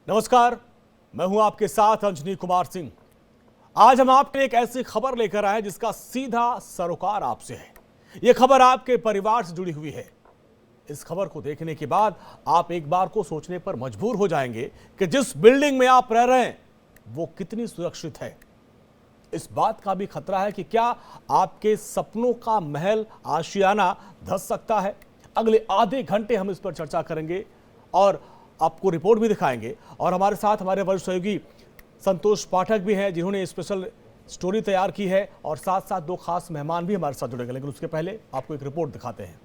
नमस्कार, मैं हूं आपके साथ अंजनी कुमार सिंह। आज हम आपके लिए एक ऐसी खबर लेकर आए जिसका सीधा सरोकार आपसे है। यह खबर आपके परिवार से जुड़ी हुई है। इस खबर को देखने के बाद आप एक बार को सोचने पर मजबूर हो जाएंगे कि जिस बिल्डिंग में आप रह रहे हैं वो कितनी सुरक्षित है। इस बात का भी खतरा है कि क्या आपके सपनों का महल आशियाना धंस सकता है। अगले आधे घंटे हम इस पर चर्चा करेंगे और आपको रिपोर्ट भी दिखाएंगे। और हमारे साथ हमारे वरिष्ठ सहयोगी संतोष पाठक भी हैं जिन्होंने स्पेशल स्टोरी तैयार की है, और साथ साथ दो खास मेहमान भी हमारे साथ जुड़ेंगे। लेकिन उसके पहले आपको एक रिपोर्ट दिखाते हैं।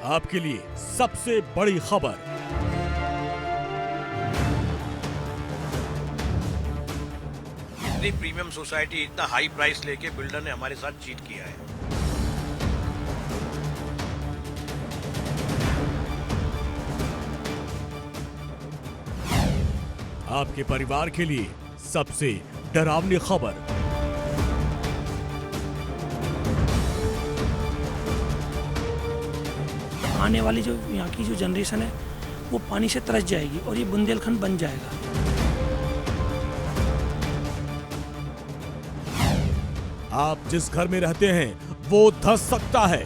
आपके लिए सबसे बड़ी खबर। इतनी प्रीमियम सोसाइटी, इतना हाई प्राइस लेके बिल्डर ने हमारे साथ चीट किया है। आपके परिवार के लिए सबसे डरावनी खबर। आने वाली जो यहाँ की जो जनरेशन है वो पानी से तरस जाएगी और ये बुंदेलखंड बन जाएगा। आप जिस घर में रहते हैं वो धंस सकता है।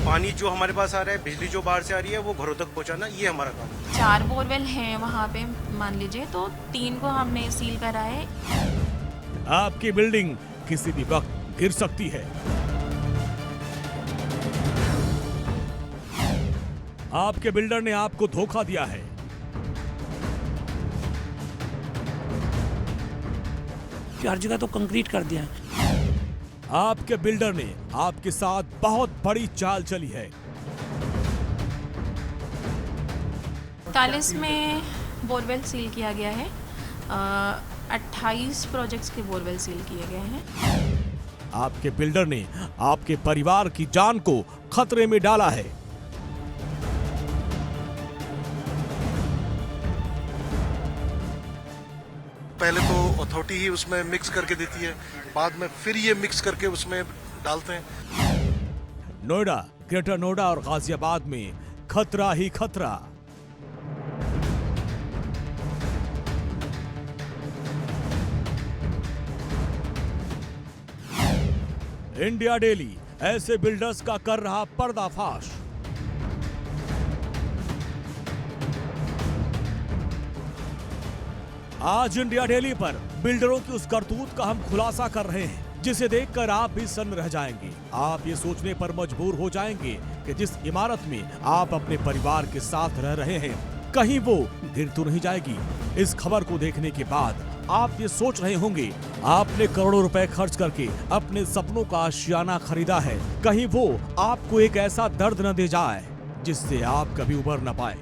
पानी जो हमारे पास आ रहा है, बिजली जो बाहर से आ रही है, वो घरों तक पहुंचाना, ये हमारा काम है। 4 बोरवेल हैं वहाँ पे मान लीजिए, तो 3 को हमने सील करा है। आपकी बिल्डिंग किसी भी वक्त गिर सकती है। आपके बिल्डर ने आपको धोखा दिया है। हर जगह तो कंक्रीट कर दिया है। आपके बिल्डर ने आपके साथ बहुत बड़ी चाल चली है। 41 में बोरवेल सील किया गया है। 28 प्रोजेक्ट्स के बोरवेल सील किए गए हैं। आपके बिल्डर ने आपके परिवार की जान को खतरे में डाला है। पहले तो अथॉरिटी ही उसमें मिक्स करके देती है, बाद में फिर ये मिक्स करके उसमें डालते हैं। नोएडा, ग्रेटर नोएडा और गाजियाबाद में खतरा ही खतरा। इंडिया डेली ऐसे बिल्डर्स का कर रहा पर्दाफाश। आज इंडिया डेली पर बिल्डरों की उस करतूत का हम खुलासा कर रहे हैं जिसे देखकर आप भी सन्न रह जाएंगे। आप ये सोचने पर मजबूर हो जाएंगे कि जिस इमारत में आप अपने परिवार के साथ रह रहे हैं कहीं वो गिर तो नहीं जाएगी। इस खबर को देखने के बाद आप ये सोच रहे होंगे आपने करोड़ों रुपए खर्च करके अपने सपनों का आशियाना खरीदा है, कहीं वो आपको एक ऐसा दर्द न दे जाए जिससे आप कभी उबर न पाए।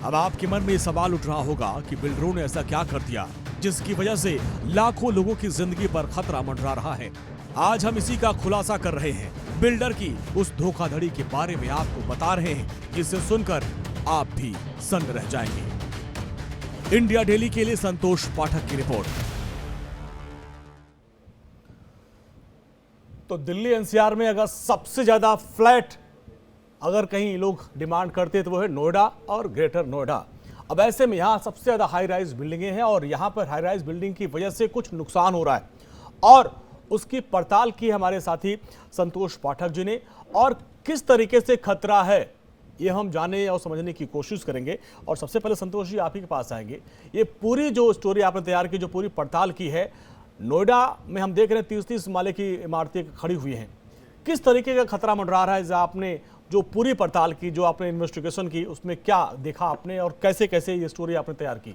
अब आपके मन में सवाल उठ रहा होगा कि बिल्डरों ने ऐसा क्या कर दिया जिसकी वजह से लाखों लोगों की जिंदगी पर खतरा मंडरा रहा है। आज हम इसी का खुलासा कर रहे हैं। बिल्डर की उस धोखाधड़ी के बारे में आपको बता रहे हैं जिसे सुनकर आप भी सन्न रह जाएंगे। इंडिया डेली के लिए संतोष पाठक की रिपोर्ट। तो दिल्ली एनसीआर में अगर सबसे ज्यादा फ्लैट अगर कहीं लोग डिमांड करते हैं तो वो है नोएडा और ग्रेटर नोएडा। अब ऐसे में यहाँ सबसे ज़्यादा हाई राइज बिल्डिंगें हैं और यहाँ पर हाई राइज बिल्डिंग की वजह से कुछ नुकसान हो रहा है और उसकी पड़ताल की हमारे साथी संतोष पाठक जी ने, और किस तरीके से खतरा है ये हम जानने और समझने की कोशिश करेंगे। और सबसे पहले संतोष जी आप ही के पास आएंगे। ये पूरी जो स्टोरी आपने तैयार की, जो पूरी पड़ताल की है, नोएडा में हम देख रहे हैं 30-30 माले की इमारतें खड़ी हुई हैं। किस तरीके का खतरा मंडरा रहा है? जो आपने जो पूरी पड़ताल की, जो आपने इन्वेस्टिगेशन की, उसमें क्या देखा आपने और कैसे कैसे ये स्टोरी आपने तैयार की?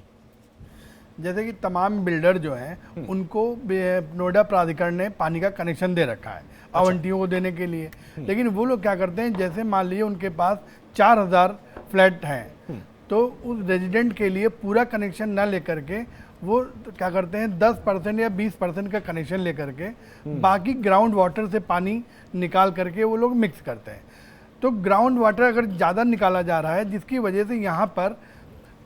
जैसे कि तमाम बिल्डर जो हैं उनको नोएडा प्राधिकरण ने पानी का कनेक्शन दे रखा है आवंटियों को देने के लिए। लेकिन वो लोग क्या करते हैं, जैसे मान लीजिए उनके पास 4000 फ्लैट हैं तो उस रेजिडेंट के लिए पूरा कनेक्शन ना लेकर के वो क्या करते हैं 10% या 20% का कनेक्शन लेकर के बाकी ग्राउंड वाटर से पानी निकाल करके वो लोग मिक्स करते हैं। तो ग्राउंड वाटर अगर ज़्यादा निकाला जा रहा है जिसकी वजह से यहाँ पर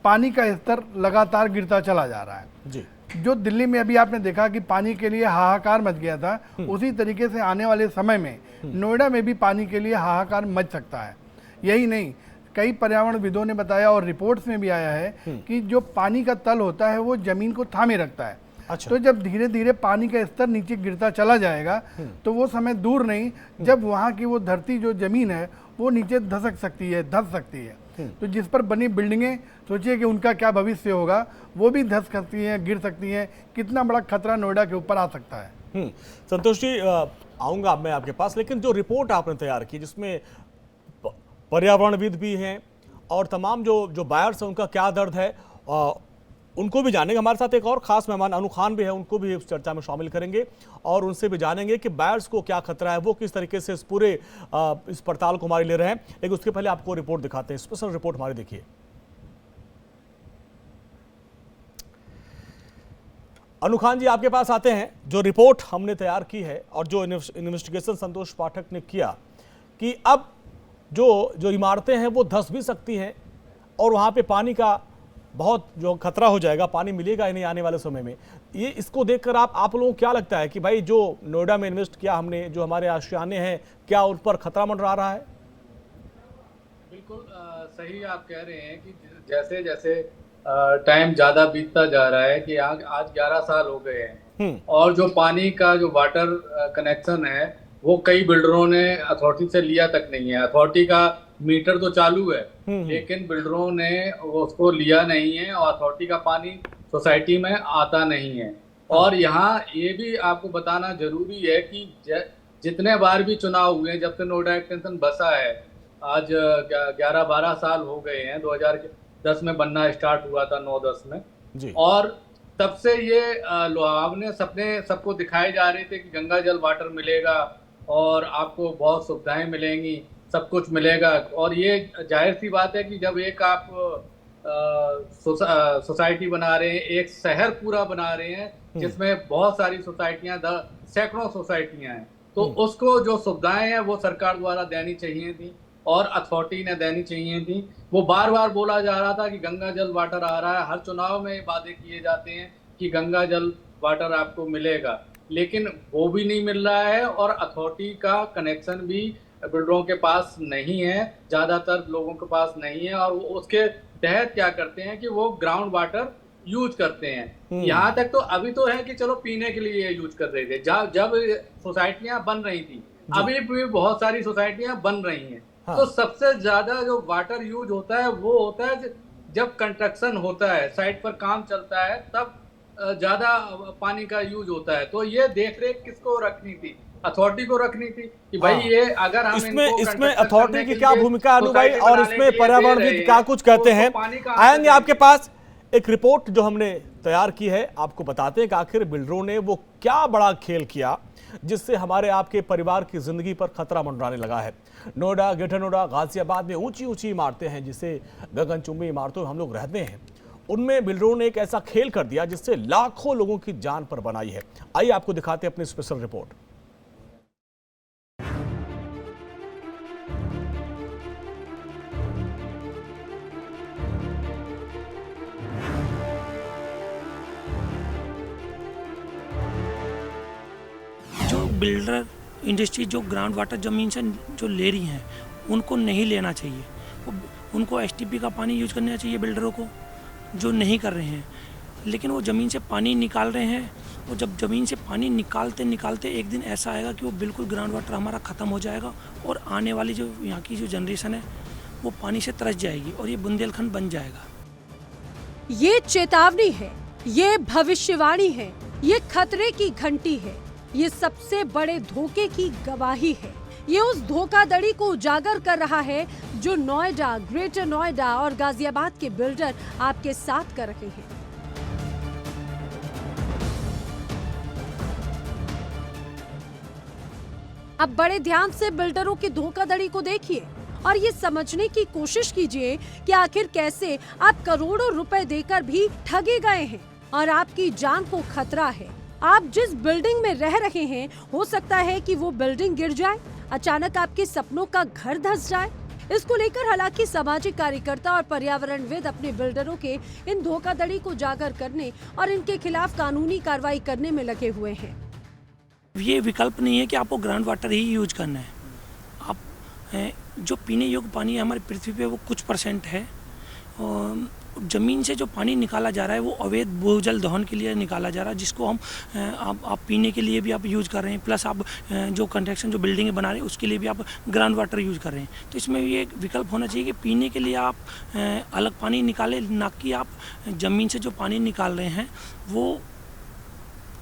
पानी का स्तर लगातार गिरता चला जा रहा है जी। जो दिल्ली में अभी आपने देखा कि पानी के लिए हाहाकार मच गया था, उसी तरीके से आने वाले समय में नोएडा में भी पानी के लिए हाहाकार मच सकता है। यही नहीं, कई पर्यावरणविदों ने बताया और रिपोर्ट्स में भी आया है कि जो पानी का तल होता है वो जमीन को थामे रखता है। अच्छा। तो जब धीरे धीरे पानी का स्तर नीचे गिरता चला जाएगा तो वो समय दूर नहीं जब वहाँ की वो धरती जो जमीन है वो नीचे धस सकती है। तो जिस पर बनी बिल्डिंगें, सोचिए कि उनका क्या भविष्य होगा, वो भी धस सकती हैं, गिर सकती हैं। कितना बड़ा खतरा नोएडा के ऊपर आ सकता है। संतोष जी, आऊँगा मैं आपके पास, लेकिन जो रिपोर्ट आपने तैयार की जिसमें पर्यावरणविद भी हैं और तमाम जो बायर्स हैं उनका क्या दर्द है, उनको भी जानेंगे। हमारे साथ एक और खास मेहमान अनु खान भी है, उनको भी इस चर्चा में शामिल करेंगे और उनसे भी जानेंगे कि बायर्स को क्या खतरा है, वो किस तरीके से इस पूरे इस पड़ताल को हमारे ले रहे हैं। लेकिन उसके पहले आपको रिपोर्ट दिखाते हैं, स्पेशल रिपोर्ट हमारी देखिए। अनु खान जी, आपके पास आते हैं। जो रिपोर्ट हमने तैयार की है और जो इन्वेस्टिगेशन संतोष पाठक ने किया कि अब जो इमारतें हैं वो धंस भी सकती हैं और वहाँ पे पानी का बहुत जो खतरा हो जाएगा, पानी मिलेगा ही नहीं आने वाले समय में। ये इसको देखकर आप लोगों को क्या लगता है कि भाई जो नोएडा में इन्वेस्ट किया हमने, जो हमारे आशियाने हैं, क्या उन पर खतरा मंडरा रहा है? बिल्कुल सही आप कह रहे हैं कि जैसे जैसे टाइम ज़्यादा बीतता जा रहा है कि आज 11 साल हो गए हैं और जो पानी का जो वाटर कनेक्शन है वो कई बिल्डरों ने अथॉरिटी से लिया तक नहीं है। अथॉरिटी का मीटर तो चालू है लेकिन बिल्डरों ने उसको लिया नहीं है और अथॉरिटी का पानी सोसाइटी में आता नहीं है। और यहाँ ये भी आपको बताना जरूरी है कि जितने बार भी चुनाव हुए जब से नोएडा एक्सटेंशन बसा है, आज 11-12 साल हो गए हैं। 2010 में बनना स्टार्ट हुआ था, 9-10 में जी। और तब से ये लुभावने सपने सबको दिखाए जा रहे थे कि गंगा जल वाटर मिलेगा और आपको बहुत सुविधाएं मिलेंगी, सब कुछ मिलेगा। और ये जाहिर सी बात है कि जब एक आप सोसाइटी बना रहे हैं, एक शहर पूरा बना रहे हैं जिसमें बहुत सारी सोसाइटियां, सैकड़ों सोसाइटियां हैं, तो उसको जो सुविधाएं हैं वो सरकार द्वारा देनी चाहिए थी और अथॉरिटी ने देनी चाहिए थी। वो बार बार बोला जा रहा था कि गंगा जल वाटर आ रहा है, हर चुनाव में ये वादे किए जाते हैं कि गंगा जल वाटर आपको मिलेगा, लेकिन वो भी नहीं मिल रहा है और अथॉरिटी का कनेक्शन भी बिल्डरों के पास नहीं है, ज़्यादातर लोगों के पास नहीं है। और उसके तहत क्या करते हैं कि वो ग्राउंड वाटर यूज करते हैं। यहाँ तक तो अभी तो है कि चलो पीने के लिए यूज कर रहे थे, जब सोसाइटियां बन रही थी, अभी भी बहुत सारी सोसाइटियां बन रही हैं। हाँ। तो सबसे ज्यादा जो वाटर यूज होता है वो होता है जब कंस्ट्रक्शन होता है, साइट पर काम चलता है, तब ज्यादा पानी का यूज होता है। तो ये देखरेख किसको रखनी थी? अथॉरिटी को रखनी थी कि भाई ये अगर हम इसमें अथॉरिटी की क्या भूमिका है अनु भाई, और इसमें पर्यावरणविद क्या कुछ कहते हैं, आएंगे आपके पास। एक रिपोर्ट जो हमने तैयार की है आपको बताते हैं कि आखिर बिल्डरों ने वो क्या बड़ा खेल किया जिससे हमारे आपके परिवार की जिंदगी पर खतरा मंडराने लगा है। नोएडा, ग्रेटर नोएडा, गाजियाबाद में ऊंची ऊंची इमारतें हैं जिसे गगनचुंबी इमारतों में हम लोग रहते हैं, उनमें बिल्डरों ने एक ऐसा खेल कर दिया जिससे लाखों लोगों की जान पर बनाई है। आइए आपको दिखाते हैं अपनी स्पेशल रिपोर्ट। बिल्डर इंडस्ट्री जो ग्राउंड वाटर ज़मीन से जो ले रही हैं उनको नहीं लेना चाहिए, उनको एसटीपी का पानी यूज करना चाहिए बिल्डरों को, जो नहीं कर रहे हैं। लेकिन वो ज़मीन से पानी निकाल रहे हैं, वो जब ज़मीन से पानी निकालते निकालते एक दिन ऐसा आएगा कि वो बिल्कुल ग्राउंड वाटर हमारा ख़त्म हो जाएगा और आने वाली जो यहाँ की जो जनरेशन है वो पानी से तरस जाएगी और ये बुंदेलखंड बन जाएगा। ये चेतावनी है, ये भविष्यवाणी है, ये खतरे की घंटी है, ये सबसे बड़े धोखे की गवाही है। ये उस धोखाधड़ी को उजागर कर रहा है जो नोएडा, ग्रेटर नोएडा और गाजियाबाद के बिल्डर आपके साथ कर रहे हैं। अब बड़े ध्यान से बिल्डरों की धोखाधड़ी को देखिए और ये समझने की कोशिश कीजिए कि आखिर कैसे आप करोड़ों रुपए देकर भी ठगे गए हैं और आपकी जान को खतरा है। आप जिस बिल्डिंग में रह रहे हैं, हो सकता है कि वो बिल्डिंग गिर जाए, अचानक आपके सपनों का घर धंस जाए। इसको लेकर हालांकि सामाजिक कार्यकर्ता और पर्यावरणविद अपने बिल्डरों के इन धोखाधड़ी को उजागर करने और इनके खिलाफ कानूनी कार्रवाई करने में लगे हुए हैं। ये विकल्प नहीं है कि आपको ग्राउंड वाटर ही यूज करना है। आप जो पीने योग्य पानी है हमारी पृथ्वी पे वो कुछ % है। ज़मीन से जो पानी निकाला जा रहा है वो अवैध भूजल दोहन के लिए निकाला जा रहा है, जिसको हम आप पीने के लिए भी आप यूज़ कर रहे हैं, प्लस आप जो कंस्ट्रक्शन जो बिल्डिंगें बना रहे हैं उसके लिए भी आप ग्राउंड वाटर यूज़ कर रहे हैं। तो इसमें ये एक विकल्प होना चाहिए कि पीने के लिए आप अलग पानी निकालें, ना कि आप ज़मीन से जो पानी निकाल रहे हैं वो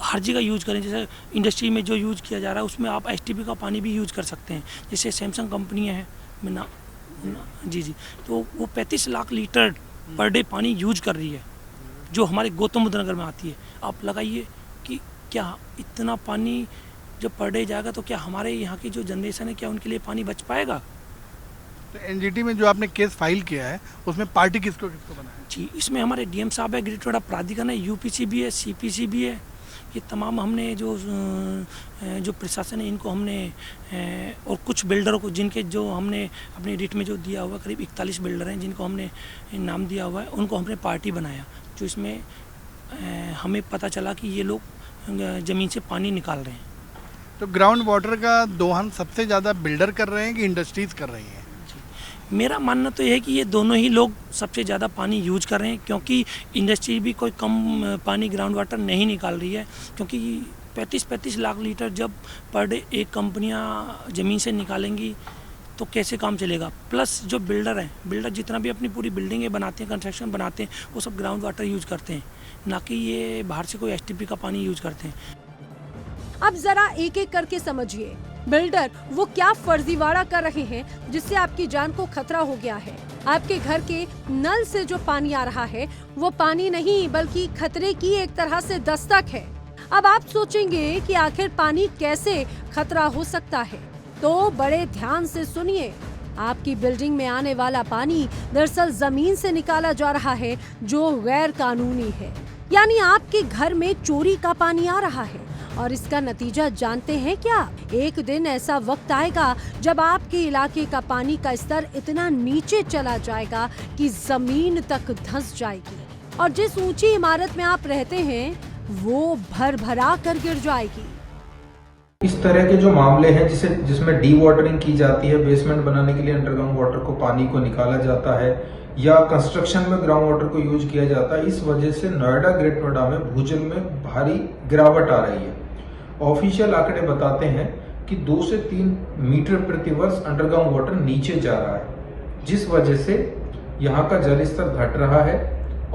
हर जगह यूज़ करें। जैसे इंडस्ट्री में जो यूज़ किया जा रहा है उसमें आप STP का पानी भी यूज़ कर सकते हैं। जैसे सैमसंग कंपनी है जी, तो वो 35 लाख लीटर पर डे पानी यूज कर रही है, जो हमारे गौतम बुद्ध नगर में आती है। आप लगाइए कि क्या इतना पानी जब पर डे जाएगा तो क्या हमारे यहाँ की जो जनरेशन है क्या उनके लिए पानी बच पाएगा? तो NGT में जो आपने केस फाइल किया है उसमें पार्टी किसको बना है? जी, इसमें हमारे DM साहब है, ग्रेट नोएडा प्राधिकरण है, UPC भी है, CPC भी है। ये तमाम हमने जो प्रशासन है इनको हमने और कुछ बिल्डरों को जिनके जो हमने अपनी रिट में जो दिया हुआ, करीब 41 बिल्डर हैं जिनको हमने नाम दिया हुआ है, उनको हमने पार्टी बनाया। जो इसमें हमें पता चला कि ये लोग ज़मीन से पानी निकाल रहे हैं। तो ग्राउंड वाटर का दोहन सबसे ज़्यादा बिल्डर कर रहे हैं कि इंडस्ट्रीज कर रही हैं? मेरा मानना तो यह है कि ये दोनों ही लोग सबसे ज़्यादा पानी यूज कर रहे हैं, क्योंकि इंडस्ट्री भी कोई कम पानी ग्राउंड वाटर नहीं निकाल रही है। क्योंकि 35 लाख लीटर जब पर डे एक कंपनियां ज़मीन से निकालेंगी तो कैसे काम चलेगा। प्लस जो बिल्डर हैं, बिल्डर जितना भी अपनी पूरी बिल्डिंगें बनाते हैं, कंस्ट्रक्शन बनाते हैं, वो सब ग्राउंड वाटर यूज करते हैं, ना कि ये बाहर से कोई STP का पानी यूज करते हैं। अब जरा एक एक करके समझिए, बिल्डर वो क्या फर्जीवाड़ा कर रहे हैं जिससे आपकी जान को खतरा हो गया है। आपके घर के नल से जो पानी आ रहा है वो पानी नहीं बल्कि खतरे की एक तरह से दस्तक है। अब आप सोचेंगे कि आखिर पानी कैसे खतरा हो सकता है, तो बड़े ध्यान से सुनिए। आपकी बिल्डिंग में आने वाला पानी दरअसल जमीन से निकाला जा रहा है, जो गैर कानूनी है। यानी आपके घर में चोरी का पानी आ रहा है। और इसका नतीजा जानते हैं क्या? एक दिन ऐसा वक्त आएगा जब आपके इलाके का पानी का स्तर इतना नीचे चला जाएगा कि जमीन तक धंस जाएगी और जिस ऊंची इमारत में आप रहते हैं वो भर भरा कर गिर जाएगी। इस तरह के जो मामले हैं जिसमें डी वाटरिंग की जाती है, बेसमेंट बनाने के लिए अंडरग्राउंड वाटर को पानी को निकाला जाता है या कंस्ट्रक्शन में ग्राउंड वाटर को यूज किया जाता है, इस वजह से नोएडा, ग्रेट नोएडा में भूजल में भारी गिरावट आ रही है। ऑफिशियल आंकड़े बताते हैं कि 2 से 3 मीटर प्रति वर्ष अंडरग्राउंड वाटर नीचे जा रहा है, जिस वजह से यहाँ का जल स्तर घट रहा है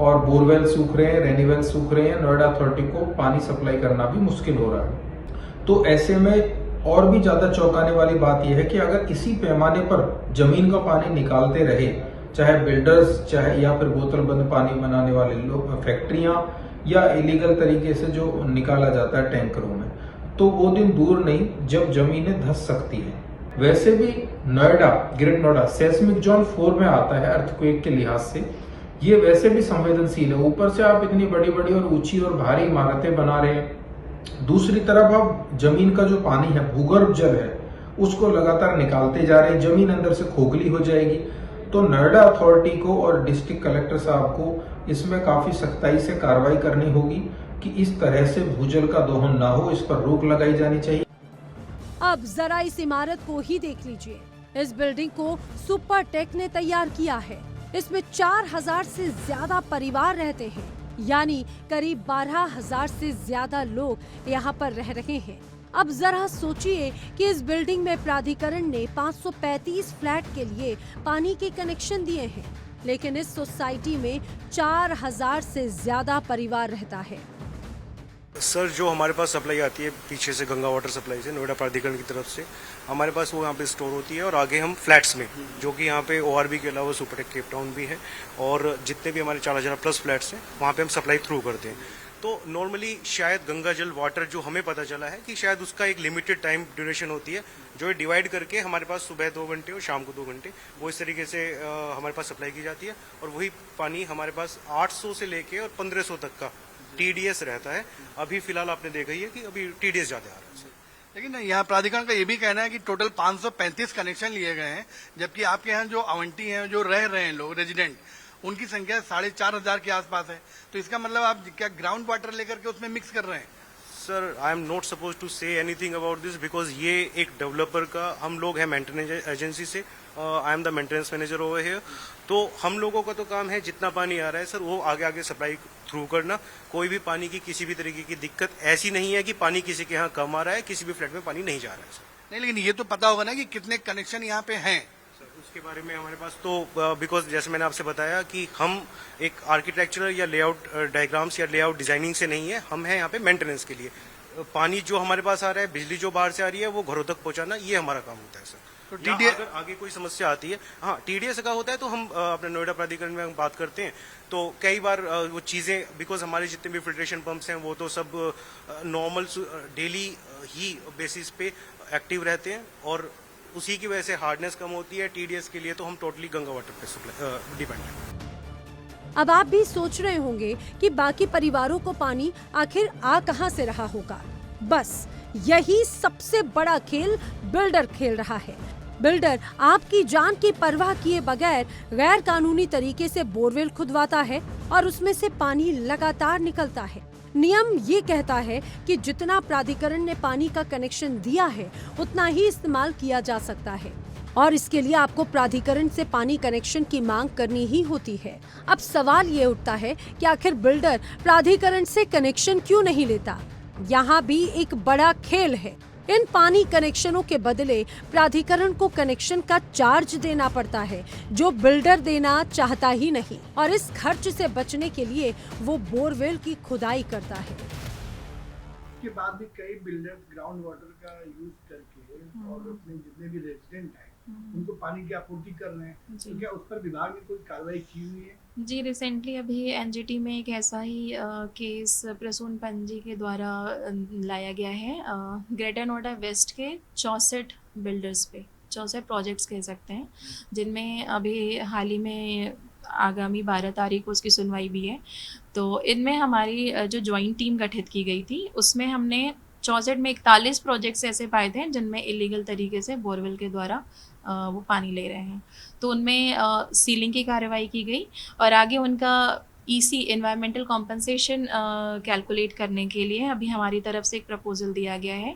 और बोरवेल सूख रहे हैं, रेनीवेल सूख रहे हैं। नोएडा अथॉरिटी को पानी सप्लाई करना भी मुश्किल हो रहा है। तो ऐसे में और भी ज्यादा चौंकाने वाली बात यह है कि अगर इसी पैमाने पर जमीन का पानी निकालते रहे, चाहे बिल्डर्स, चाहे या फिर बोतलबंद पानी बनाने वाले लोग, फैक्ट्रियां, या इलीगल तरीके से जो निकाला जाता है टैंकरों में, तो वो दिन दूर नहीं जब जमीनें धंस सकती है। वैसे भी Noida, great Noida seismic zone 4 में आता है अर्थक्वेक के लिहाज से। ये वैसे भी संवेदनशील है। ऊपर से आप इतनी बड़ी बड़ी और ऊंची और भारी इमारतें बना रहे हैं, दूसरी तरफ आप जमीन का जो पानी है, भूगर्भ जल है, उसको लगातार निकालते जा रहे हैं, जमीन अंदर से खोखली हो जाएगी। तो नोएडा अथॉरिटी को और डिस्ट्रिक्ट कलेक्टर साहब को इसमें काफी सख्ताई से कार्रवाई करनी होगी कि इस तरह से भूजल का दोहन ना हो, इस पर रोक लगाई जानी चाहिए। अब जरा इस इमारत को ही देख लीजिए। इस बिल्डिंग को सुपरटेक ने तैयार किया है। इसमें 4000 से ज्यादा परिवार रहते हैं, यानी करीब 12000 से ज्यादा लोग यहाँ पर रह रहे हैं। अब जरा सोचिए कि इस बिल्डिंग में प्राधिकरण ने 535 फ्लैट के लिए पानी के कनेक्शन दिए हैं, लेकिन इस सोसाइटी में 4000 से ज्यादा परिवार रहता है। सर, जो हमारे पास सप्लाई आती है पीछे से गंगा वाटर सप्लाई से नोएडा प्राधिकरण की तरफ से, हमारे पास वो यहाँ पे स्टोर होती है और आगे हम फ्लैट्स में, जो कि यहाँ पे ORB के अलावा सुपरटेक केप टाउन भी है और जितने भी हमारे 4000 प्लस फ्लैट्स हैं वहाँ पे हम सप्लाई थ्रू करते हैं। तो नॉर्मली शायद गंगा जल वाटर जो हमें पता चला है कि शायद उसका एक लिमिटेड टाइम ड्यूरेशन होती है, जो डिवाइड करके हमारे पास सुबह 2 घंटे और शाम को 2 घंटे वो इस तरीके से हमारे पास सप्लाई की जाती है। और वही पानी हमारे पास 800 से लेके और 1500 तक का TDS रहता है। अभी फिलहाल आपने देखा ही है कि अभी TDS ज्यादा आ रहा है। लेकिन यहाँ प्राधिकरण का ये भी कहना है कि टोटल 535 कनेक्शन लिए गए हैं, जबकि आपके यहाँ जो अवंटी हैं, जो रह रहे हैं लोग रेजिडेंट, उनकी संख्या 4,500 के आसपास है। तो इसका मतलब आप क्या ग्राउंड वाटर लेकर के उसमें मिक्स कर रहे हैं? Sir, I am not suppose to say anything about this because ये एक डेवलपर का, हम लोग हैं मेंटेनेंस एजेंसी से, I am the maintenance manager over here. तो हम लोगों का तो काम है जितना पानी आ रहा है सर वो आगे आगे सप्लाई थ्रू करना। कोई भी पानी की किसी भी तरीके की दिक्कत ऐसी नहीं है कि पानी किसी के यहाँ कम आ रहा है, किसी भी फ्लैट में पानी नहीं जा रहा है सर। नहीं, लेकिन ये तो पता होगा ना कि कितने कनेक्शन यहाँ पे हैं। उसके बारे में हमारे पास तो बिकॉज जैसे मैंने आपसे बताया कि हम एक आर्किटेक्चरल या लेआउट डायग्राम्स या लेआउट डिजाइनिंग से नहीं है, हम हैं यहाँ पे मेंटेनेंस के लिए। पानी जो हमारे पास आ रहा है, बिजली जो बाहर से आ रही है, वो घरों तक पहुंचाना, ये हमारा काम होता है सर। तो अगर आगे कोई समस्या आती है, हाँ TDS का होता है तो हम अपने नोएडा प्राधिकरण में हम बात करते हैं। तो कई बार वो चीजें, बिकॉज हमारे जितने भी फिल्ट्रेशन पंप्स हैं वो तो सब नॉर्मल डेली ही बेसिस पे एक्टिव रहते हैं और उसी की वजह से हार्डनेस कम होती है। TDS के लिए तो हम टोटली गंगा वाटर पे सप्लाई डिपेंड हैं। अब आप भी सोच रहे होंगे कि बाकी परिवारों को पानी आखिर आ कहां से रहा होगा। बस यही सबसे बड़ा खेल बिल्डर खेल रहा है। बिल्डर आपकी जान की परवाह किए बगैर गैर कानूनी तरीके से बोरवेल खुदवाता है और उसमें से पानी लगातार निकलता है। नियम ये कहता है कि जितना प्राधिकरण ने पानी का कनेक्शन दिया है उतना ही इस्तेमाल किया जा सकता है और इसके लिए आपको प्राधिकरण से पानी कनेक्शन की मांग करनी ही होती है। अब सवाल ये उठता है कि आखिर बिल्डर प्राधिकरण से कनेक्शन क्यों नहीं लेता? यहाँ भी एक बड़ा खेल है। इन पानी कनेक्शनों के बदले प्राधिकरण को कनेक्शन का चार्ज देना पड़ता है, जो बिल्डर देना चाहता ही नहीं, और इस खर्च से बचने के लिए वो बोरवेल की खुदाई करता है। के बाद भी कई बिल्डर्स ग्राउंड वाटर का यूज करके और अपने जितने भी रेजिडेंट हैं उनको पानी की आपूर्ति कर रहे हैं, तो क्या उस पर विभाग ने कोई कार्रवाई की हुई है? जी, रिसेंटली अभी NGT में एक ऐसा ही केस प्रसून पंजी के द्वारा लाया गया है ग्रेटर नोएडा वेस्ट के 64 बिल्डर्स पे, 64 प्रोजेक्ट्स कह सकते हैं, जिनमें अभी हाल ही में आगामी 12 तारीख को उसकी सुनवाई भी है। तो इनमें हमारी जो ज्वाइंट टीम गठित की गई थी उसमें हमने 64 में 41 प्रोजेक्ट्स ऐसे पाए थे जिनमें इलीगल तरीके से बोरवेल के द्वारा वो पानी ले रहे हैं। तो उनमें सीलिंग की कार्रवाई की गई और आगे उनका EC एनवायरमेंटल कॉम्पनसेशन कैलकुलेट करने के लिए अभी हमारी तरफ से एक प्रपोजल दिया गया है।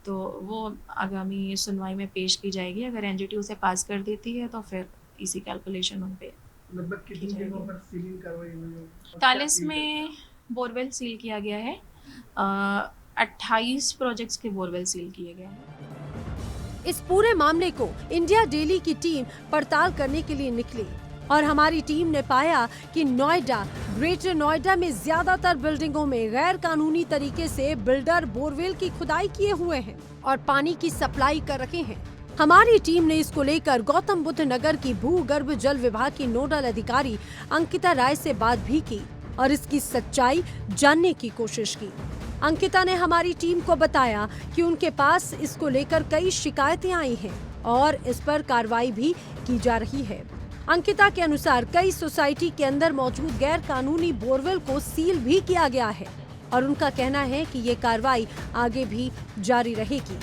तो वो आगामी सुनवाई में पेश की जाएगी। अगर NGT उसे पास कर देती है तो फिर EC कैलकुलेशन उन पे लगभग कितनी जगहों पर सीलिंग करवाई हुई? 41 में बोरवेल सील किया गया है, 28 प्रोजेक्ट्स के बोरवेल सील किए गए हैं। इस पूरे मामले को इंडिया डेली की टीम पड़ताल करने के लिए निकली और हमारी टीम ने पाया कि नोएडा, ग्रेटर नोएडा में ज्यादातर बिल्डिंगों में गैर कानूनी तरीके से बिल्डर बोरवेल की खुदाई किए हुए हैं और पानी की सप्लाई कर रहे हैं। हमारी टीम ने इसको लेकर गौतम बुद्ध नगर की भूगर्भ जल विभाग की नोडल अधिकारी अंकिता राय से बात भी की और इसकी सच्चाई जानने की कोशिश की। अंकिता ने हमारी टीम को बताया कि उनके पास इसको लेकर कई शिकायतें आई हैं और इस पर कार्रवाई भी की जा रही है। अंकिता के अनुसार कई सोसाइटी के अंदर मौजूद गैर कानूनी बोरवेल को सील भी किया गया है और उनका कहना है कि ये कार्रवाई आगे भी जारी रहेगी।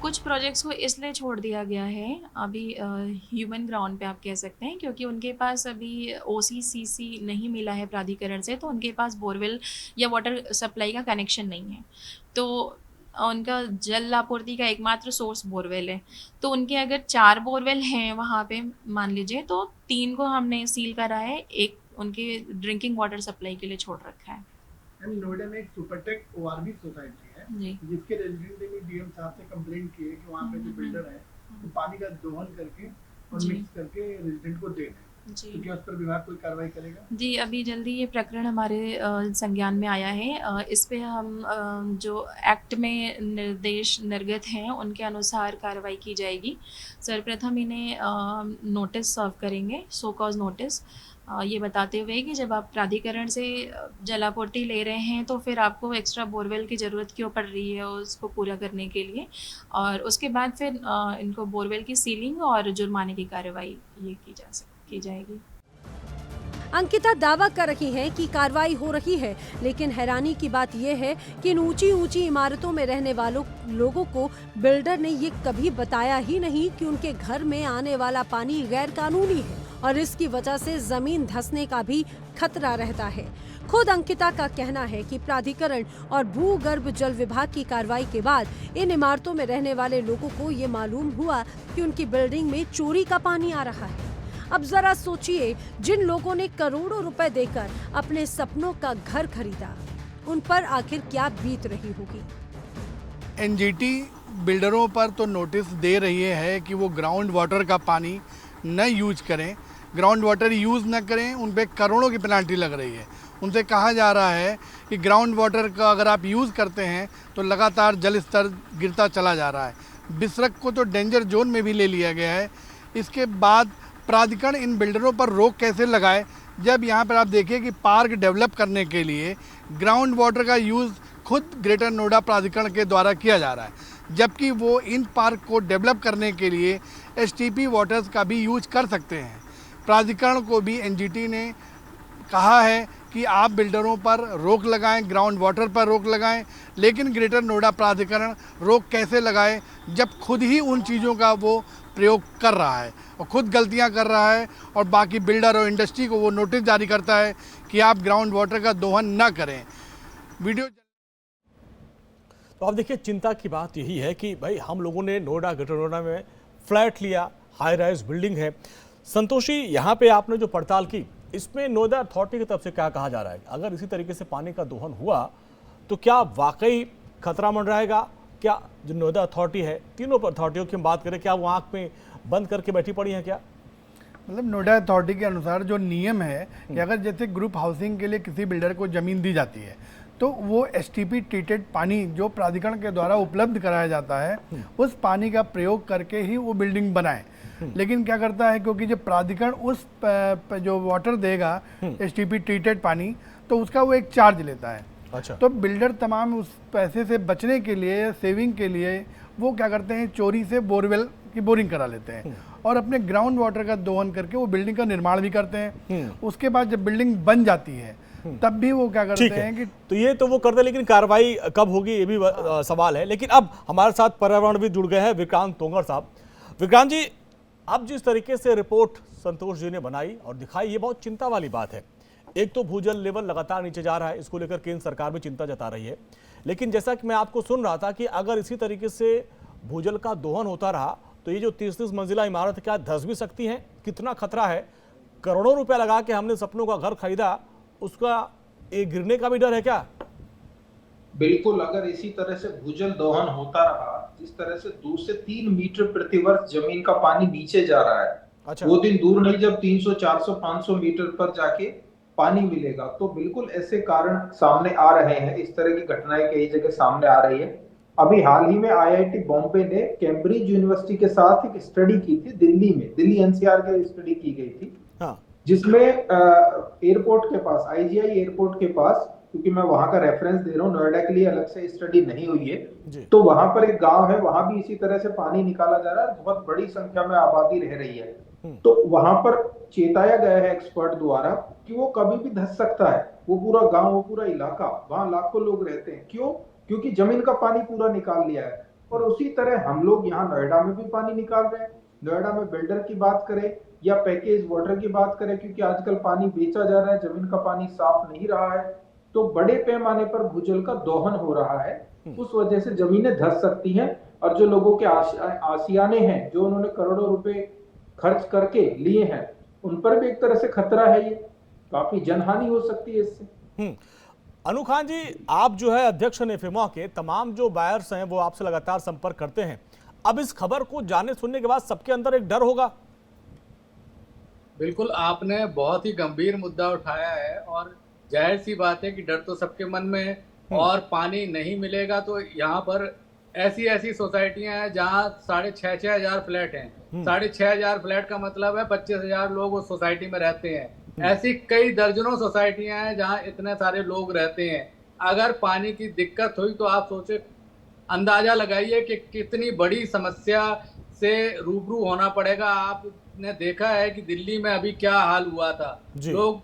कुछ प्रोजेक्ट्स को इसलिए छोड़ दिया गया है अभी ह्यूमन ग्राउंड पे आप कह सकते हैं, क्योंकि उनके पास अभी OCCC नहीं मिला है प्राधिकरण से, तो उनके पास बोरवेल या वाटर सप्लाई का कनेक्शन नहीं है। तो उनका जल आपूर्ति का एकमात्र सोर्स बोरवेल है। तो उनके अगर 4 बोरवेल हैं वहाँ पे मान लीजिए, तो 3 को हमने सील करा है, एक उनके ड्रिंकिंग वाटर सप्लाई के लिए छोड़ रखा है। नोएडा में एक सुपरटेक ORB सोसाइटी है जिसके रेजिडेंट ने DM साहब से कंप्लेंट की है कि वहाँ पे जो बिल्डर है वो पानी का दोहन करके और मिक्स करके रेजिडेंट को दे रहे हैं। तो क्या उस पर विभाग कोई कार्रवाई करेगा? जी, अभी जल्दी ये प्रकरण हमारे संज्ञान में आया है। इस पे हम जो एक्ट में निर्देश निर्गत हैं उनके अनुसार कार्रवाई की जाएगी। सर्वप्रथम इन्हें नोटिस सर्व करेंगे, सो कॉज नोटिस, ये बताते हुए कि जब आप प्राधिकरण से जलापूर्ति ले रहे हैं तो फिर आपको एक्स्ट्रा बोरवेल की ज़रूरत क्यों पड़ रही है उसको पूरा करने के लिए, और उसके बाद फिर इनको बोरवेल की सीलिंग और जुर्माने की कार्रवाई ये की जाएगी। अंकिता दावा कर रही हैं कि कार्रवाई हो रही है, लेकिन हैरानी की बात यह है कि इन ऊंची ऊंची इमारतों में रहने वालों लोगों को बिल्डर ने ये कभी बताया ही नहीं कि उनके घर में आने वाला पानी गैर कानूनी है और इसकी वजह से जमीन धंसने का भी खतरा रहता है। खुद अंकिता का कहना है कि प्राधिकरण और भूगर्भ जल विभाग की कार्रवाई के बाद इन इमारतों में रहने वाले लोगों को ये मालूम हुआ कि उनकी बिल्डिंग में चोरी का पानी आ रहा है। अब जरा सोचिए, जिन लोगों ने करोड़ों रुपए देकर अपने सपनों का घर खरीदा, उन पर आखिर क्या बीत रही होगी। एनजीटी बिल्डरों पर तो नोटिस दे रही है कि वो ग्राउंड वाटर का पानी न यूज करें, ग्राउंड वाटर यूज़ न करें, उन पे करोड़ों की पेनल्टी लग रही है। उनसे कहा जा रहा है कि ग्राउंड वाटर का अगर आप यूज़ करते हैं तो लगातार जल स्तर गिरता चला जा रहा है। बिसरक को तो डेंजर जोन में भी ले लिया गया है। इसके बाद प्राधिकरण इन बिल्डरों पर रोक कैसे लगाए, जब यहाँ पर आप देखिए कि पार्क डेवलप करने के लिए ग्राउंड वाटर का यूज़ खुद ग्रेटर नोएडा प्राधिकरण के द्वारा किया जा रहा है, जबकि वो इन पार्क को डेवलप करने के लिए एसटीपी वाटर्स का भी यूज कर सकते हैं। प्राधिकरण को भी एनजीटी ने कहा है कि आप बिल्डरों पर रोक लगाएं, ग्राउंड वाटर पर रोक लगाएं, लेकिन ग्रेटर नोएडा प्राधिकरण रोक कैसे लगाए जब खुद ही उन चीज़ों का वो प्रयोग कर रहा है और खुद गलतियां कर रहा है, और बाकी बिल्डर और इंडस्ट्री को वो नोटिस जारी करता है कि आप ग्राउंड वाटर का दोहन ना करें। वीडियो तो आप देखिए, चिंता की बात यही है कि भाई हम लोगों ने नोएडा, ग्रेटर नोएडा में फ्लैट लिया, हाई राइज बिल्डिंग है। संतोषी, यहाँ पे आपने जो पड़ताल की, इसमें नोएडा अथॉरिटी की तरफ से क्या कहा जा रहा है? अगर इसी तरीके से पानी का दोहन हुआ तो क्या वाकई खतरा मंडराएगा? क्या जो नोएडा अथॉरिटी है, तीनों अथॉरिटियों की हम बात करें, क्या वो आंख में बंद करके बैठी पड़ी हैं क्या? मतलब नोएडा अथॉरिटी के अनुसार जो नियम है कि अगर जैसे ग्रुप हाउसिंग के लिए किसी बिल्डर को ज़मीन दी जाती है तो वो एसटीपी ट्रीटेड पानी जो प्राधिकरण के द्वारा उपलब्ध कराया जाता है उस पानी का प्रयोग करके ही वो बिल्डिंग बनाए। लेकिन क्या करता है, क्योंकि जब प्राधिकरण उस जो वाटर देगा एसटीपी ट्रीटेड पानी, तो उसका वो एक चार्ज लेता है। अच्छा। तो बिल्डर तमाम उस पैसे से बचने के लिए, सेविंग के लिए, वो क्या करते हैं, चोरी से बोरवेल की बोरिंग करा लेते हैं और अपने ग्राउंड वाटर का दोहन करके वो बिल्डिंग का निर्माण भी करते हैं। उसके बाद जब बिल्डिंग बन जाती है तब भी वो क्या करते हैं कि तो ये तो वो करते हैं, लेकिन कार्रवाई कब होगी ये भी सवाल है। लेकिन अब हमारे साथ पर्यावरण भी जुड़ गए हैं, विक्रांत तोंगर साहब। विक्रांत जी, अब जिस तरीके से रिपोर्ट संतोष जी ने बनाई और दिखाई, ये बहुत चिंता वाली बात है। एक तो भूजल लेवल लगातार नीचे जा रहा है, इसको लेकर केंद्र सरकार भी चिंता जता रही है। लेकिन जैसा कि मैं आपको सुन रहा था कि अगर इसी तरीके से भूजल का दोहन होता रहा तो ये जो 30 मंजिला इमारत क्या धंस भी सकती है? कितना खतरा है? करोड़ों रुपया लगा के हमने सपनों का घर खरीदा, उसका एक गिरने का भी डर है क्या? बिल्कुल, अगर इसी तरह से भूजल दोहन होता रहा, जिस तरह से 2 से 3 मीटर प्रतिवर्ष जमीन का पानी नीचे जा रहा है, अच्छा। वो दिन दूर नहीं जब 300, 400, 500 मीटर पर जाके पानी मिलेगा। तो बिल्कुल ऐसे कारण सामने आ रहे हैं, इस तरह की घटनाएं कई जगह सामने आ रही है। अभी हाल ही में आईआईटी बॉम्बे ने कैम्ब्रिज यूनिवर्सिटी के साथ एक स्टडी की थी दिल्ली में, दिल्ली एनसीआर के स्टडी की गई थी। हाँ। जिसमें एयरपोर्ट के पास, आईजीआई एयरपोर्ट के पास, क्योंकि मैं वहां का रेफरेंस दे रहा हूँ, नोएडा के लिए अलग से स्टडी नहीं हुई है, तो वहां पर एक गांव है, वहां भी इसी तरह से पानी निकाला जा रहा है, बहुत बड़ी संख्या में आबादी रह रही है। तो वहां पर चेताया गया है एक्सपर्ट द्वारा कि वो कभी भी धंस सकता है, वो पूरा गांव, वो पूरा इलाका, वहां लाखों लोग रहते हैं। क्यों? क्योंकि जमीन का पानी पूरा निकाल लिया है। और उसी तरह हम लोग यहाँ नोएडा में भी पानी निकाल रहे हैं। नोएडा में बिल्डर की बात करें या पैकेज वाटर की बात करें, क्योंकि आजकल पानी बेचा जा रहा है, जमीन का पानी साफ नहीं रहा है, तो बड़े पैमाने पर भूजल का दोहन हो रहा है। उस वजह से जमीनें धंस सकती हैं और जो लोगों के आशियाने हैं, जो उन्होंने करोड़ों रुपए खर्च करके लिए हैं, उन पर भी एक तरह से खतरा है। ये काफी जनहानि हो सकती है इससे। अनु खान जी, आप जो है अध्यक्ष नेफेमा के, तमाम जो बायर्स हैं वो आपसे लगातार संपर्क करते हैं। अब इस खबर को जानने सुनने के बाद सबके अंदर एक डर होगा। बिल्कुल, आपने बहुत ही गंभीर मुद्दा उठाया है और जाहिर सी बात है कि डर तो सबके मन में है। और पानी नहीं मिलेगा तो यहाँ पर ऐसी सोसाइटियां हैं जहाँ 6,500 फ्लैट हैं। 6,500 फ्लैट का मतलब है 25,000 लोग उस सोसाइटी में रहते हैं। ऐसी कई दर्जनों सोसाइटियां हैं जहां इतने सारे लोग रहते हैं। अगर पानी की दिक्कत हुई तो आप सोचे, अंदाजा लगाइए कि कितनी बड़ी समस्या से रूबरू होना पड़ेगा। आपने देखा है कि दिल्ली में अभी क्या हाल हुआ था, लोग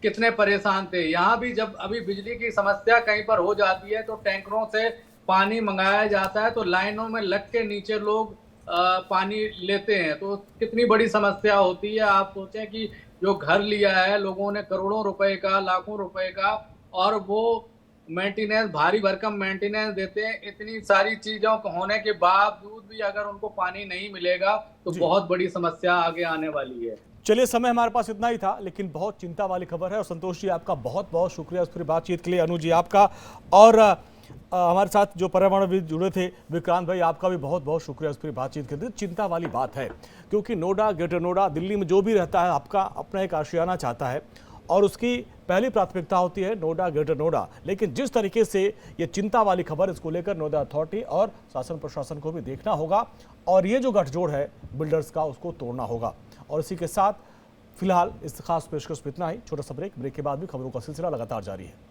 कितने परेशान थे। यहाँ भी जब अभी बिजली की समस्या कहीं पर हो जाती है तो टैंकरों से पानी मंगाया जाता है, तो लाइनों में लग के नीचे लोग पानी लेते हैं, तो कितनी बड़ी समस्या होती है। आप सोचें कि जो घर लिया है लोगों ने करोड़ों रुपए का, लाखों रुपए का, और वो मेंटेनेंस, भारी भरकम मेंटेनेंस देते हैं। इतनी सारी चीजों के होने के बावजूद भी अगर उनको पानी नहीं मिलेगा तो बहुत बड़ी समस्या आगे आने वाली है। चलिए, समय हमारे पास इतना ही था, लेकिन बहुत चिंता वाली खबर है। और संतोष जी, आपका बहुत बहुत शुक्रिया इस पूरी बातचीत के लिए। अनु जी आपका, और हमारे साथ जो पर्यावरणविद जुड़े थे विक्रांत भाई, आपका भी बहुत बहुत शुक्रिया इस पूरी बातचीत के लिए। चिंता वाली बात है, क्योंकि नोएडा, ग्रेटर नोएडा, दिल्ली में जो भी रहता है आपका अपना एक आशियाना चाहता है और उसकी पहली प्राथमिकता होती है नोएडा, ग्रेटर नोएडा। लेकिन जिस तरीके से ये चिंता वाली खबर, इसको लेकर नोएडा अथॉरिटी और शासन प्रशासन को भी देखना होगा और ये जो गठजोड़ है बिल्डर्स का, उसको तोड़ना होगा। और इसी के साथ फिलहाल इस खास पेशकश में इतना ही। छोटा सा ब्रेक के बाद भी खबरों का सिलसिला लगातार जारी है।